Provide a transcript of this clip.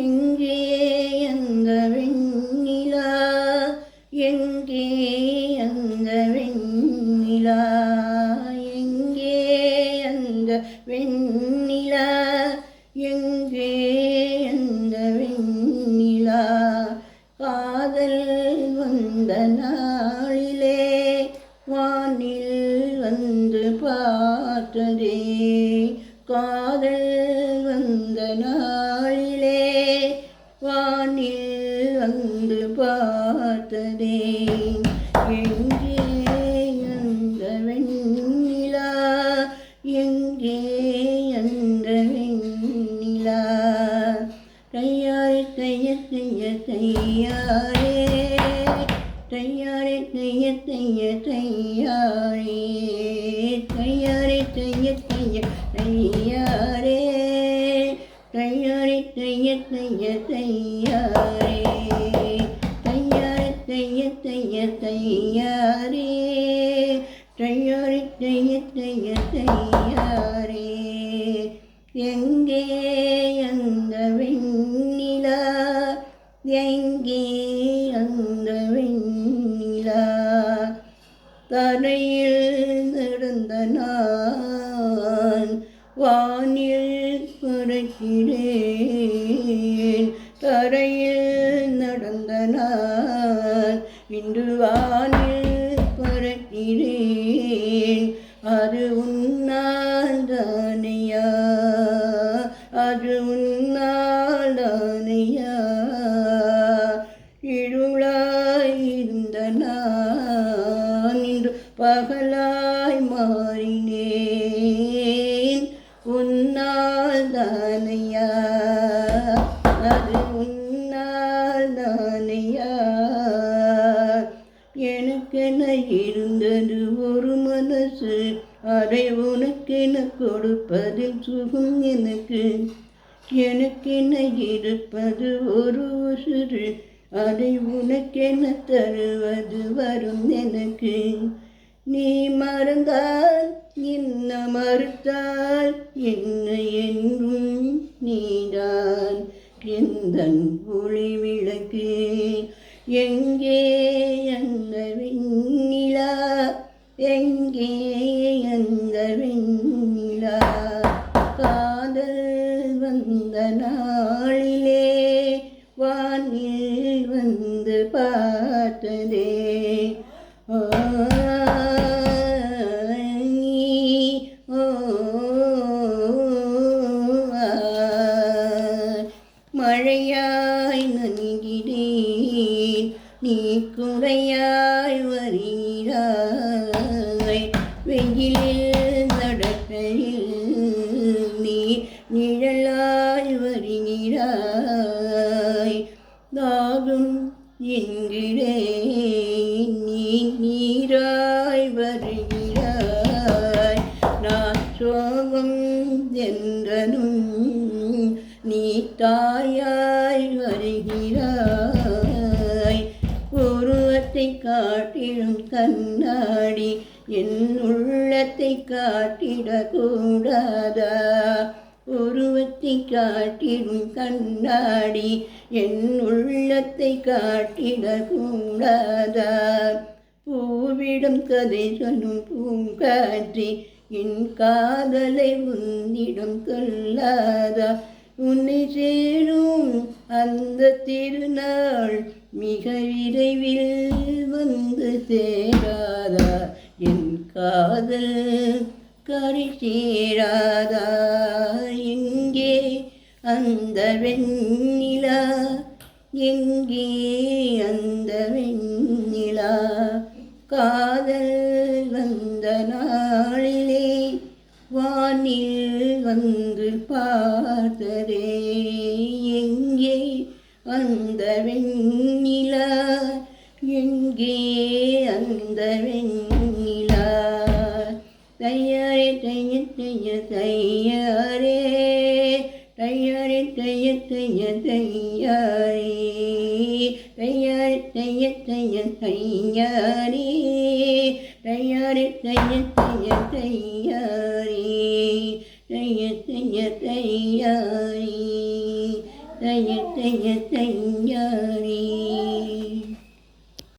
எங்கே அந்த வெண்ணிலா, எங்கே அந்த வெண்ணிலா, எங்கே அந்த வெண்ணிலா, எங்கே அந்த வெண்ணிலா. காதல் வந்த நாளிலே வானில் வந்து பார்த்ததே, காதல் வந்த நாளிலே வானில் வந்து பார்த்ததே. எங்கே அந்த வெண்ணிலா, எங்கே அந்த வெண்ணிலா. தையாரே தைய தைய தையாரே, தையாரே தைய தைய தையாரே, தையாரே தைய தைய தையாரே, தையாரே தைய தைய தையாரே, தையாரே தைய தைய தையாரே, தையாரே தைய தைய தையாரே. எங்கே அந்த வெண்ணிலா, எங்கே அந்த வெண்ணிலா. தரையில் நடந்த நான் வானில் பறக்கிறேன், தரையில் நடந்த நான் இன்று வானில் பறக்கிறேன். அது உன்னால் தானையா, அது உன்னால் தானையா. இருளாயிருந்த நான் இன்று பகலாய் மாறினேன், உன்னால் தானையா, அது உன்னால் தானையா. எனக்கென இருந்தது ஒரு மனசு, அதை உனக்கென கொடுப்பதில் சுகம் எனக்கு. எனக்கென இருப்பது ஒரு உசுறு, அதை உனக்கென தருவது வரும் எனக்கு. நீ மறந்தால் என்ன மறுத்தால் என்ன என்றும் நீதான் எந்தன் ஒளி விளக்கு. எங்கே அந்த வெண்ணிலா, எங்கே அந்த வெண்ணிலா. காதல் வந்த நாளிலே வானில் வந்து பார்த்ததே. மழையாய் நனைகிறேன், நீ குறையாய் வருகிறாய். வெயிலில் நடக்கையில் நீ நிழலாய் வருகிறாய். தாகம் என்கிறேன், நீ நீராய் வருகிறாய். நான் சோகம் என்றனும் நீ தாயாய் வருகிறாய். உருவத்தை காட்டிடும் கண்ணாடி என் உள்ளத்தை காட்டிடக்கூடாதா, உருவத்தை காட்டிடும் கண்ணாடி என் உள்ளத்தை காட்டிடக்கூடாதா. பூவிடம் கதை சொல்லும் பூங்காற்றி என் காதலை உன்னிடம் கொள்ளாதா. உன்னை சேரும் அந்த திருநாள் மிக விரைவில் வந்து சேராதா. என் காதல் கரை சேராதா. எங்கே அந்த வெண்ணிலா, எங்கே அந்த வெண்ணிலா. காதல் வந்த நாளிலே வானில் வந்து பார்த்ததே. எங்கே அந்த வெண்ணிலா, எங்கே அந்த வெண்ணிலா. தையாரே தைய செய்ய தையாரே தையாரே தைய தைய தையாரே தையாரே தைய தைய தையாரே தையாரே தைய தைய தையாரே தைய தைய தையாரே தைய தைய தையாரே